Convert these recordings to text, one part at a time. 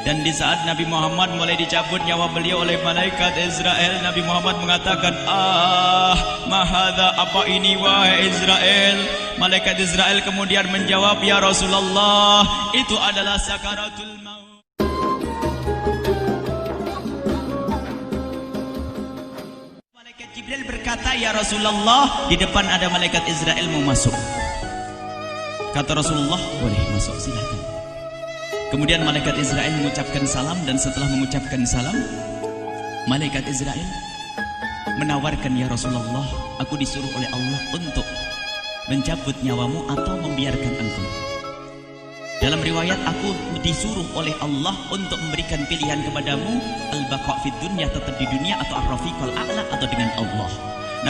Dan di saat Nabi Muhammad mulai dicabut nyawa beliau oleh malaikat Israel, Nabi Muhammad mengatakan, mahadha, apa ini wahai Israel? Malaikat Israel kemudian menjawab, ya Rasulullah, itu adalah sakaratul maut. Malaikat Jibril berkata, ya Rasulullah, di depan ada malaikat Israel mau masuk. Kata Rasulullah, boleh masuk, silakan. Kemudian malaikat Israel mengucapkan salam, dan setelah mengucapkan salam, malaikat Israel menawarkan, ya Rasulullah, aku disuruh oleh Allah untuk mencabut nyawamu atau membiarkan engkau. Dalam riwayat, aku disuruh oleh Allah untuk memberikan pilihan kepadamu, al-baqa' fid dunya, tetap di dunia, atau ar-rafiqul a'la, atau dengan Allah.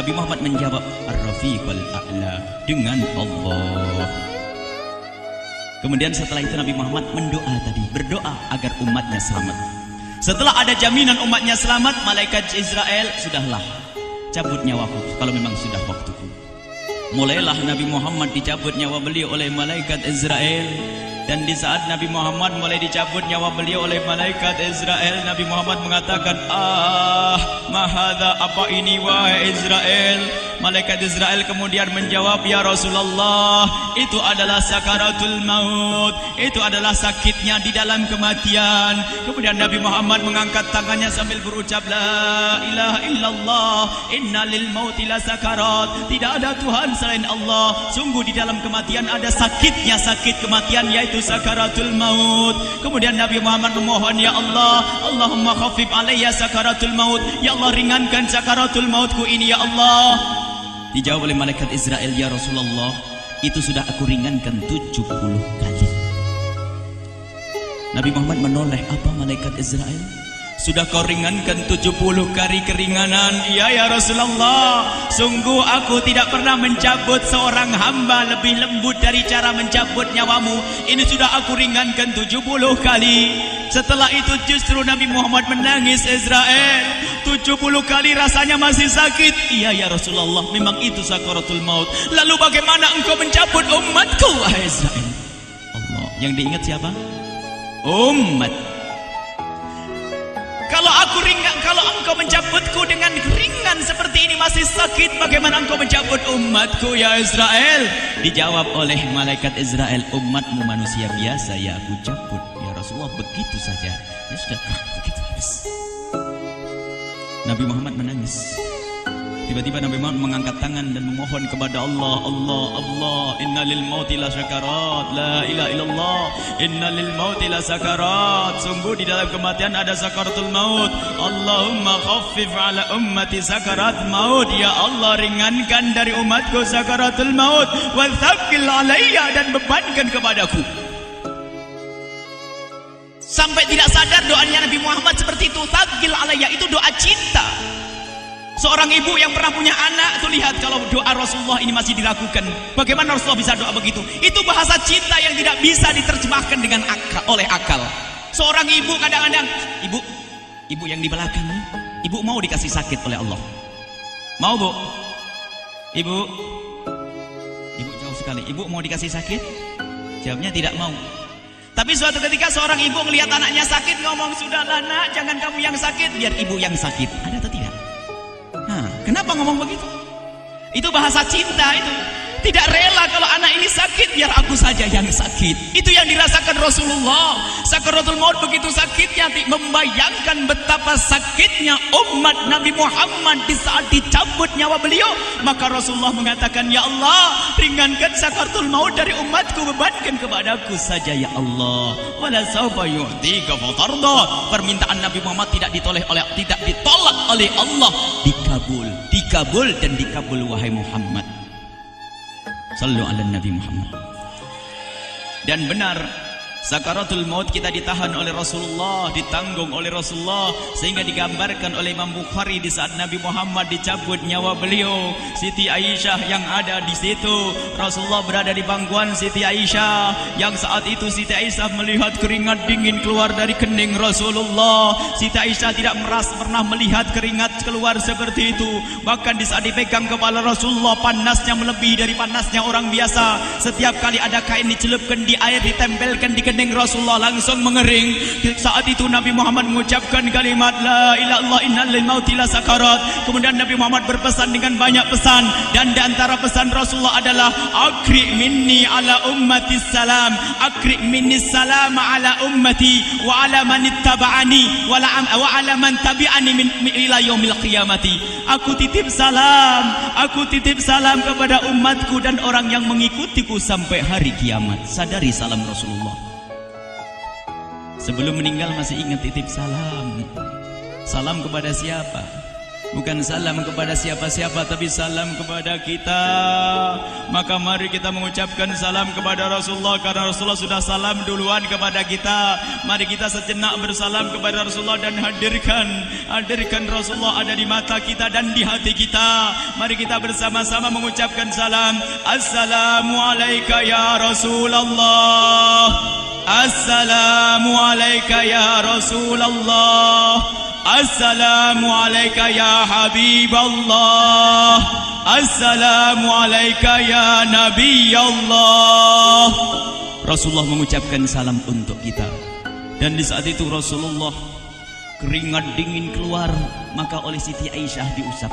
Nabi Muhammad menjawab, ar-rafiqul a'la, dengan Allah. Kemudian setelah itu Nabi Muhammad berdoa agar umatnya selamat. Setelah ada jaminan umatnya selamat, malaikat Israel, sudahlah, cabut nyawaku kalau memang sudah waktuku. Mulailah Nabi Muhammad dicabut nyawa beliau oleh malaikat Israel. Dan di saat Nabi Muhammad mulai dicabut nyawa beliau oleh malaikat Israel, Nabi Muhammad mengatakan, mahadha, apa ini wahai Israel? Malaikat Israel kemudian menjawab, ya Rasulullah, itu adalah sakaratul maut, itu adalah sakitnya di dalam kematian. Kemudian Nabi Muhammad mengangkat tangannya sambil berucap, la ilaha illallah, inna lil mauti la sakarat, tidak ada Tuhan selain Allah, sungguh di dalam kematian ada sakitnya, sakit kematian, yaitu sakaratul maut. Kemudian Nabi Muhammad memohon, ya Allah, Allahumma khafif alayya sakaratul maut, ya Allah, ringankan sakaratul mautku ini, ya Allah. Dijawab oleh malaikat Israel, ya Rasulullah, itu sudah aku ringankan 70 kali. Nabi Muhammad menoleh, apa malaikat Israel? Sudah kau ringankan 70 kali keringanan? Iya ya Rasulullah, sungguh aku tidak pernah mencabut seorang hamba lebih lembut dari cara mencabut nyawamu. Ini sudah aku ringankan 70 kali. Setelah itu justru Nabi Muhammad menangis, Israel, 70 kali rasanya masih sakit. Iya ya Rasulullah, memang itu sakaratul maut. Lalu bagaimana engkau mencabut umatku, wahai Israel? Allah, yang diingat siapa? Umat. Kalau engkau mencabutku dengan ringan seperti ini masih sakit, bagaimana engkau mencabut umatku, ya Israel? Dijawab oleh malaikat Israel, umatmu manusia biasa, ya aku cabut. Ya Rasulullah, begitu saja. Ya sudah, begitu habis. Nabi Muhammad menangis. Tiba-tiba Nabi Muhammad mengangkat tangan dan memohon kepada Allah, Allah, Allah, inna lil mauti la sakarat, la ilaha illallah, inna lil mauti la sakarat, sungguh di dalam kematian ada sakaratul maut. Allahumma khaffif ala ummati sakarat maut, ya Allah, ringankan dari umatku sakaratul maut, wa thaqqil alayya, dan bebankan kepadaku. Sampai tidak sadar doanya Nabi Muhammad seperti itu, thaqqil alayya, itu doa cinta. Seorang ibu yang pernah punya anak, tuh lihat kalau doa Rasulullah ini masih diragukan. Bagaimana Rasulullah bisa doa begitu? Itu bahasa cinta yang tidak bisa diterjemahkan dengan oleh akal. Seorang ibu kadang-kadang, ibu yang di belakang nih, ibu mau dikasih sakit oleh Allah? Mau, Bu? Ibu jauh sekali. Ibu mau dikasih sakit? Jawabnya tidak mau. Tapi suatu ketika seorang ibu melihat anaknya sakit, ngomong, sudahlah nak, jangan kamu yang sakit, biar ibu yang sakit. Ada atau tidak? Kenapa ngomong begitu? Itu bahasa cinta itu. Tidak rela kalau anak ini sakit, biar aku saja yang sakit. Itu yang dirasakan Rasulullah. Sakaratul maut begitu sakitnya, membayangkan betapa sakitnya umat Nabi Muhammad di saat dicabut nyawa beliau. Maka Rasulullah mengatakan, ya Allah, ringankan sakaratul maut dari umatku, bebankan kepadaku saja, ya Allah. Wala sawfa yu'tika fatarda. Permintaan Nabi Muhammad tidak ditolak oleh Allah, dikabul dan dikabul, wahai Muhammad. Sallu ala Nabi Muhammad. Dan benar, sakaratul maut kita ditahan oleh Rasulullah, ditanggung oleh Rasulullah, sehingga digambarkan oleh Imam Bukhari di saat Nabi Muhammad dicabut nyawa beliau, Siti Aisyah yang ada di situ. Rasulullah berada di pangkuan Siti Aisyah, yang saat itu Siti Aisyah melihat keringat dingin keluar dari kening Rasulullah. Siti Aisyah tidak pernah melihat keringat keluar seperti itu. Bahkan di saat dipegang kepala Rasulullah, panasnya melebihi dari panasnya orang biasa. Setiap kali ada kain dicelupkan di air, ditempelkan di kening Rasulullah langsung mengering. Saat itu Nabi Muhammad mengucapkan kalimat la ilaha illallah innal mauti lasakarat. Kemudian Nabi Muhammad berpesan dengan banyak pesan, dan di antara pesan Rasulullah adalah akri minni ala ummati salam, akri minni salam ala ummati wa ala man ittaba'ani wa ala man tabi'ani min ila yaumil qiyamati. Aku titip salam kepada umatku dan orang yang mengikutiku sampai hari kiamat. Sadari salam Rasulullah. Sebelum meninggal masih ingat titip salam. Salam kepada siapa? Bukan salam kepada siapa-siapa, tapi salam kepada kita. Maka mari kita mengucapkan salam kepada Rasulullah, karena Rasulullah sudah salam duluan kepada kita. Mari kita sejenak bersalam kepada Rasulullah dan hadirkan Rasulullah ada di mata kita dan di hati kita. Mari kita bersama-sama mengucapkan salam. Assalamualaikum ya Rasulullah. Assalamualaikum ya Rasulullah. Assalamualaikum ya Habiballah. Assalamualaikum ya Nabi Allah. Rasulullah mengucapkan salam untuk kita. Dan di saat itu Rasulullah keringat dingin keluar, maka oleh Siti Aisyah diusap.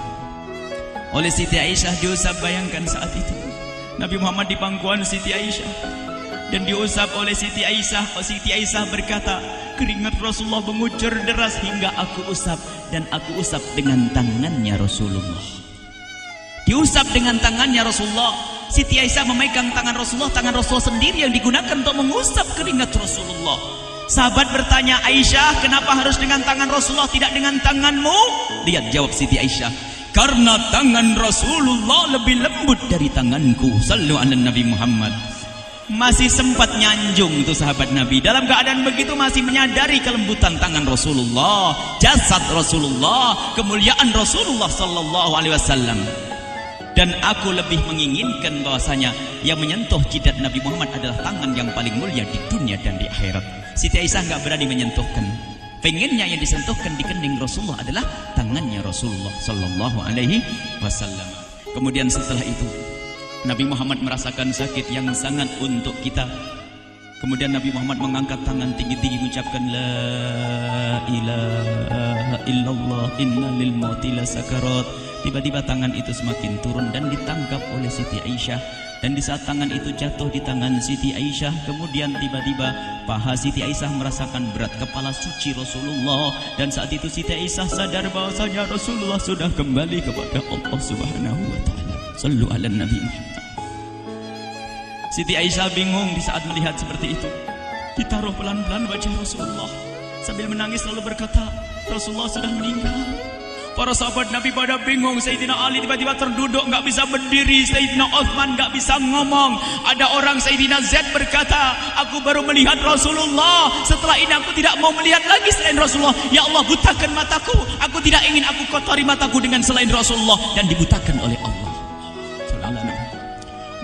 Oleh Siti Aisyah diusap. Bayangkan saat itu Nabi Muhammad di pangkuan Siti Aisyah dan diusap oleh Siti Aisyah. Siti Aisyah berkata, keringat Rasulullah mengucur deras hingga aku usap, dan aku usap dengan tangannya Rasulullah. Diusap dengan tangannya Rasulullah. Siti Aisyah memegang tangan Rasulullah sendiri yang digunakan untuk mengusap keringat Rasulullah. Sahabat bertanya, Aisyah, kenapa harus dengan tangan Rasulullah tidak dengan tanganmu? Lihat jawab Siti Aisyah, karena tangan Rasulullah lebih lembut dari tanganku. Sallu ala Nabi Muhammad. Masih sempat nyanjung itu sahabat Nabi. Dalam keadaan begitu masih menyadari kelembutan tangan Rasulullah, jasad Rasulullah, kemuliaan Rasulullah sallallahu alaihi wasallam. Dan aku lebih menginginkan bahwasanya yang menyentuh jidat Nabi Muhammad adalah tangan yang paling mulia di dunia dan di akhirat. Siti Aisyah enggak berani menyentuhkan. Pengennya yang disentuhkan di kening Rasulullah adalah tangannya Rasulullah sallallahu alaihi wasallam. Kemudian setelah itu Nabi Muhammad merasakan sakit yang sangat untuk kita. Kemudian Nabi Muhammad mengangkat tangan tinggi-tinggi mengucapkan la ilaha illallah inna lil mauti lasakarat. Tiba-tiba tangan itu semakin turun dan ditangkap oleh Siti Aisyah. Dan di saat tangan itu jatuh di tangan Siti Aisyah, kemudian tiba-tiba paha Siti Aisyah merasakan berat kepala suci Rasulullah. Dan saat itu Siti Aisyah sadar bahwasanya Rasulullah sudah kembali kepada Allah Subhanahu wa taala. Sallu ala Nabi Muhammad. Siti Aisyah bingung di saat melihat seperti itu. Ditaruh pelan-pelan wajah Rasulullah, sambil menangis lalu berkata, Rasulullah sudah meninggal. Para sahabat Nabi pada bingung. Sayyidina Ali tiba-tiba terduduk, nggak bisa berdiri. Sayyidina Uthman nggak bisa ngomong. Ada orang Sayyidina Zaid berkata, aku baru melihat Rasulullah. Setelah ini aku tidak mau melihat lagi selain Rasulullah. Ya Allah, butakan mataku. Aku tidak ingin aku kotori mataku dengan selain Rasulullah. Dan dibutakan oleh Allah.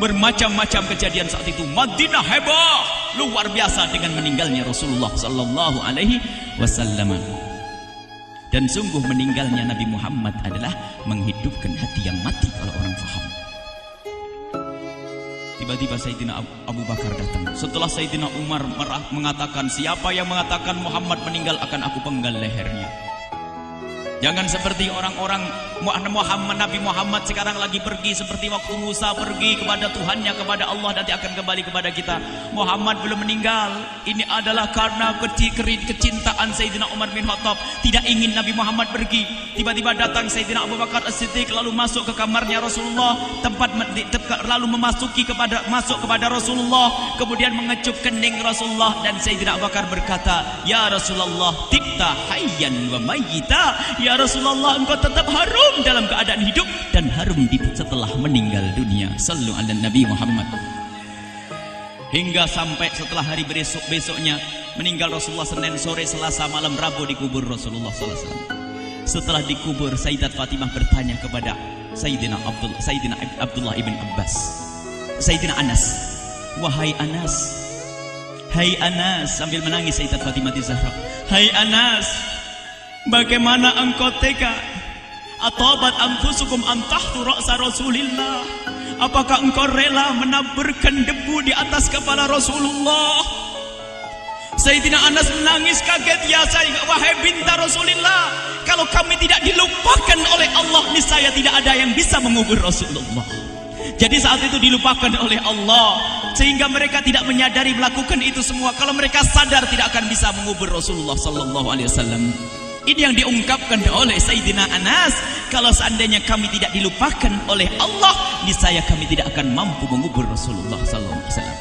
Bermacam-macam kejadian saat itu. Madinah heboh luar biasa dengan meninggalnya Rasulullah sallallahu alaihi wasallam. Dan sungguh meninggalnya Nabi Muhammad adalah menghidupkan hati yang mati kalau orang faham. Tiba-tiba Sayyidina Abu Bakar datang. Setelah Sayyidina Umar mengatakan, siapa yang mengatakan Muhammad meninggal akan aku penggal lehernya. Jangan seperti orang-orang Nabi Muhammad sekarang lagi pergi seperti waktu Musa pergi kepada Tuhannya, kepada Allah, nanti akan kembali kepada kita. Muhammad belum meninggal. Ini adalah karena kecintaan Sayyidina Umar bin Khattab, tidak ingin Nabi Muhammad pergi. Tiba-tiba datang Sayyidina Abu Bakar As-Siddiq lalu masuk ke kamarnya Rasulullah, lalu masuk kepada Rasulullah, kemudian mengecup kening Rasulullah. Dan Sayyidina Abu Bakar berkata, ya Rasulullah, tibta hayyan wa mayyita. Ya Rasulullah, engkau tetap harum dalam keadaan hidup dan harum setelah meninggal dunia. Sallu ala Nabi Muhammad. Hingga sampai setelah hari besoknya meninggal Rasulullah, Senin sore, Selasa malam, Rabu dikubur Rasulullah sallallahu alaihi wasallam. Setelah dikubur, Sayyidat Fatimah bertanya kepada Sayyidina Abdullah ibn Abbas, Sayyidina Anas, wahai Anas, hai Anas, sambil menangis Sayyidat Fatimah Zahra, hai Anas, bagaimana engkau tega? Atabat anfusukum an tahtu ra'sa Rasulillah. Apakah engkau rela menaburkan debu di atas kepala Rasulullah? Sayyidina Anas menangis kaget, ya wahai binta Rasulullah, kalau kami tidak dilupakan oleh Allah, niscaya tidak ada yang bisa mengubur Rasulullah. Jadi saat itu dilupakan oleh Allah, sehingga mereka tidak menyadari melakukan itu semua. Kalau mereka sadar, tidak akan bisa mengubur Rasulullah sallallahu alaihi wasallam. Ini yang diungkapkan oleh Sayyidina Anas, kalau seandainya kami tidak dilupakan oleh Allah, niscaya kami tidak akan mampu mengubur Rasulullah sallallahu alaihi wasallam.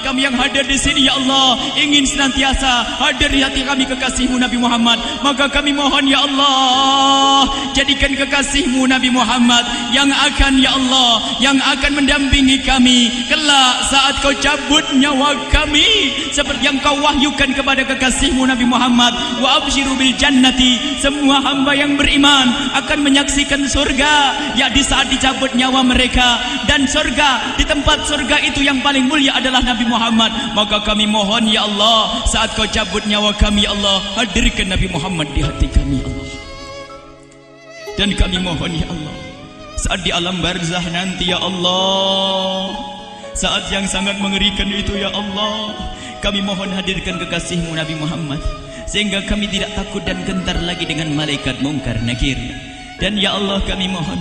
Kami yang hadir di sini, ya Allah, ingin senantiasa hadir di hati kami kekasih-Mu Nabi Muhammad. Maka kami mohon, ya Allah, jadikan kekasih-Mu Nabi Muhammad yang akan, ya Allah, yang akan mendampingi kami kelak saat Kau cabut nyawa kami, seperti yang Kau wahyukan kepada kekasih-Mu Nabi Muhammad. Wa absyiru bil jannati, semua hamba yang beriman akan menyaksikan surga, ya di saat dicabut nyawa mereka. Dan surga, di tempat surga itu yang paling mulia adalah Nabi Muhammad. Maka kami mohon, ya Allah, saat Kau cabut nyawa kami, ya Allah, hadirkan Nabi Muhammad di hati kami, ya Allah. Dan kami mohon, ya Allah, saat di alam barzah nanti, ya Allah, saat yang sangat mengerikan itu, ya Allah, kami mohon hadirkan kekasih-Mu Nabi Muhammad, sehingga kami tidak takut dan gentar lagi dengan malaikat mungkar nakir. Dan ya Allah, kami mohon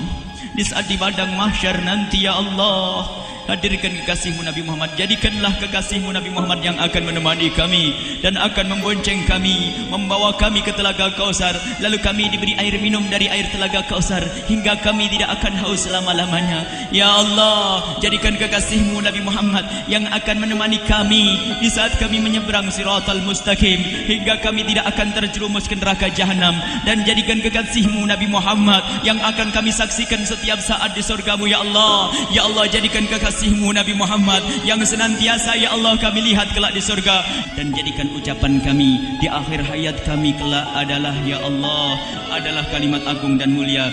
di saat di padang mahsyar nanti, ya Allah, hadirkan kekasih-Mu Nabi Muhammad. Jadikanlah kekasih-Mu Nabi Muhammad yang akan menemani kami dan akan membonceng kami, membawa kami ke telaga Kausar. Lalu kami diberi air minum dari air telaga Kausar hingga kami tidak akan haus selama-lamanya. Ya Allah, jadikan kekasih-Mu Nabi Muhammad yang akan menemani kami di saat kami menyeberang Siratal Mustaqim hingga kami tidak akan terjerumus ke neraka Jahanam. Dan jadikan kekasih-Mu Nabi Muhammad yang akan kami saksikan setiap saat di surga-Mu, ya Allah. Ya Allah, jadikan kekasih-Mu Nabi Muhammad yang senantiasa, ya Allah, kami lihat kelak di surga. Dan jadikan ucapan kami di akhir hayat kami kelak adalah, ya Allah, adalah kalimat agung dan mulia,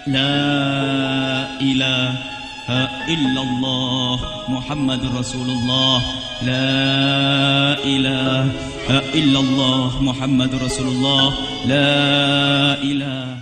la ilaha illallah Muhammadur Rasulullah, la ilaha illallah Muhammadur Rasulullah, la ilaha